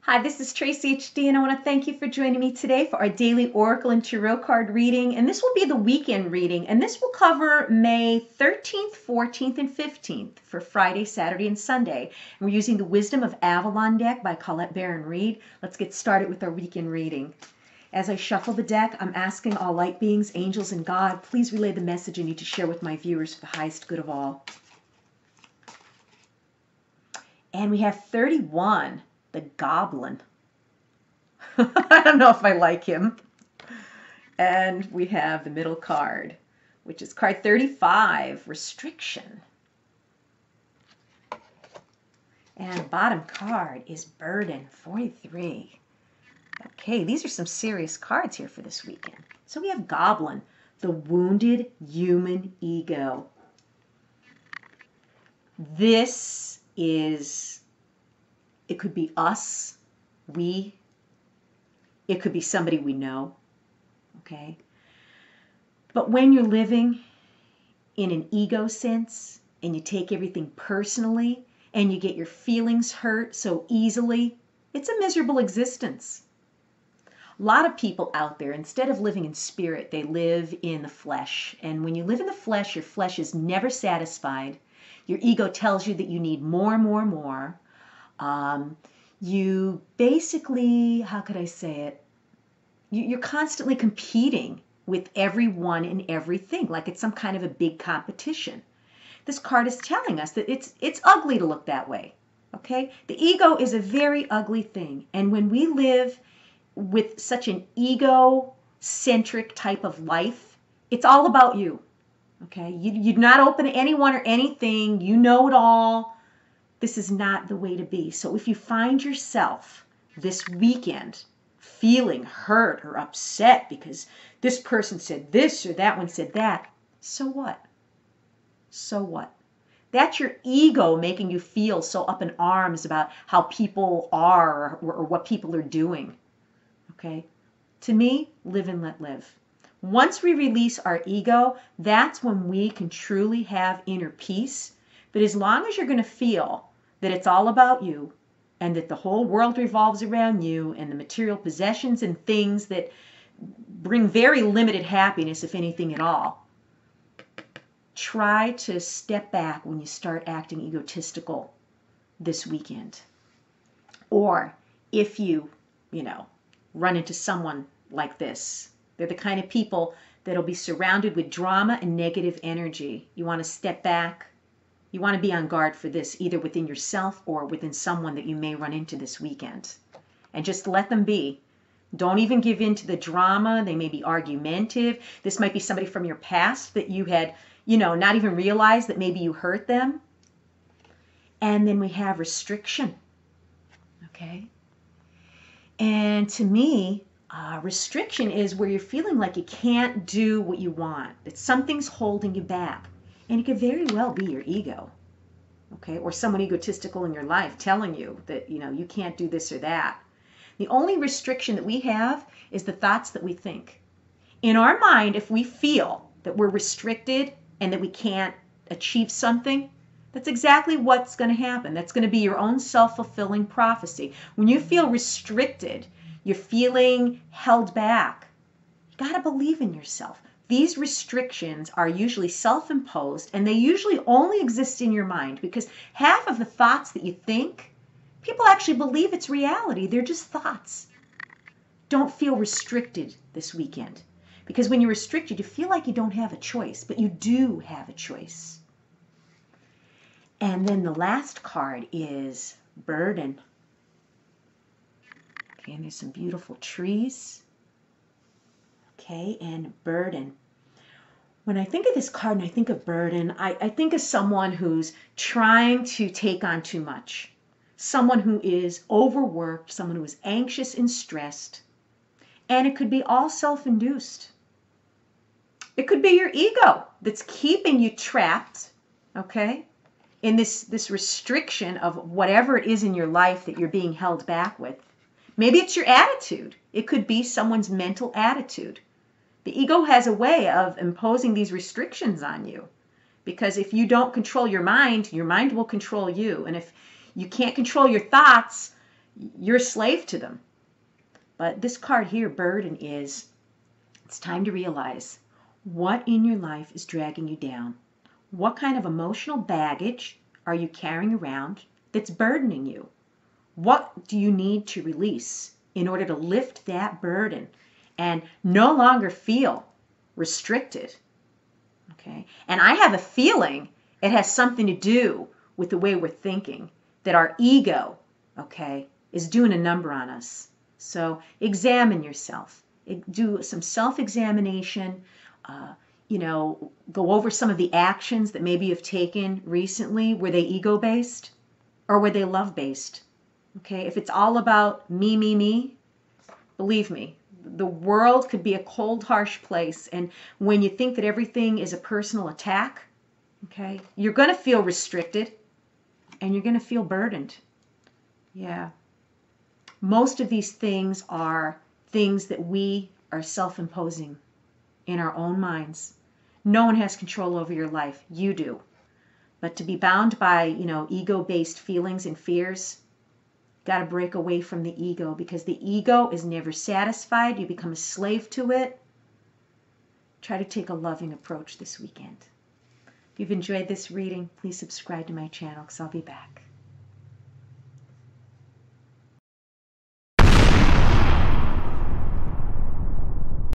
Hi, this is Tracy HD, and I want to thank you for joining me today for our daily Oracle and Tarot card reading. And this will be the weekend reading, and this will cover May 13th, 14th, and 15th for Friday, Saturday, and Sunday. And we're using the Wisdom of Avalon deck by Colette Baron-Reid. Let's get started with our weekend reading. As I shuffle the deck, I'm asking all light beings, angels, and God, please relay the message I need to share with my viewers for the highest good of all. And we have 31. The Goblin. I don't know if I like him. And we have the middle card, which is card 35, Restriction. And the bottom card is Burden, 43. Okay, these are some serious cards here for this weekend. So we have Goblin, the wounded human ego. This is, it could be us, we, it could be somebody we know, okay? But when you're living in an ego sense and you take everything personally and you get your feelings hurt so easily, it's a miserable existence. A lot of people out there, instead of living in spirit, they live in the flesh. And when you live in the flesh, your flesh is never satisfied. Your ego tells you that you need more, more, more. You basically, how could I say it? You're constantly competing with everyone and everything, like it's some kind of a big competition. This card is telling us that it's ugly to look that way, okay? The ego is a very ugly thing, and when we live with such an ego-centric type of life, it's all about you, okay? You're not open to anyone or anything. You know it all. This is not the way to be. So if you find yourself this weekend feeling hurt or upset because this person said this or that one said that, so what? So what? That's your ego making you feel so up in arms about how people are or what people are doing. Okay? To me, live and let live. Once we release our ego, that's when we can truly have inner peace. But as long as you're going to feel that it's all about you and that the whole world revolves around you and the material possessions and things that bring very limited happiness, if anything at all, try to step back when you start acting egotistical this weekend. Or if you run into someone like this, they're the kind of people that'll be surrounded with drama and negative energy. You want to step back. You want to be on guard for this, either within yourself or within someone that you may run into this weekend. And just let them be. Don't even give in to the drama. They may be argumentative. This might be somebody from your past that you had, not even realized that maybe you hurt them. And then we have restriction. Okay? And to me, restriction is where you're feeling like you can't do what you want, that something's holding you back. And it could very well be your ego, okay, or someone egotistical in your life telling you that, you can't do this or that. The only restriction that we have is the thoughts that we think. In our mind, if we feel that we're restricted and that we can't achieve something, that's exactly what's going to happen. That's going to be your own self-fulfilling prophecy. When you feel restricted, you're feeling held back, you got to believe in yourself. These restrictions are usually self-imposed, and they usually only exist in your mind because half of the thoughts that you think, people actually believe it's reality. They're just thoughts. Don't feel restricted this weekend, because when you're restricted, you feel like you don't have a choice, but you do have a choice. And then the last card is Burden. Okay, and there's some beautiful trees. Okay, and Burden. When I think of this card and I think of burden, I think of someone who's trying to take on too much. Someone who is overworked, someone who is anxious and stressed. And it could be all self-induced. It could be your ego that's keeping you trapped, okay, in this restriction of whatever it is in your life that you're being held back with. Maybe it's your attitude. It could be someone's mental attitude. The ego has a way of imposing these restrictions on you, because if you don't control your mind will control you. And if you can't control your thoughts, you're a slave to them. But this card here, burden, is it's time to realize what in your life is dragging you down. What kind of emotional baggage are you carrying around that's burdening you? What do you need to release in order to lift that burden and no longer feel restricted? Okay? And I have a feeling it has something to do with the way we're thinking, that our ego, okay, is doing a number on us. So examine yourself. Do some self-examination. Go over some of the actions that maybe you've taken recently. Were they ego-based or were they love-based? Okay, if it's all about me, believe me, the world could be a cold, harsh place. And when you think that everything is a personal attack, okay, you're going to feel restricted and you're going to feel burdened. Yeah. Most of these things are things that we are self-imposing in our own minds. No one has control over your life. You do. But to be bound by, ego-based feelings and fears, got to break away from the ego, because the ego is never satisfied. You become a slave to it. Try to take a loving approach this weekend. If you've enjoyed this reading, please subscribe to my channel because I'll be back.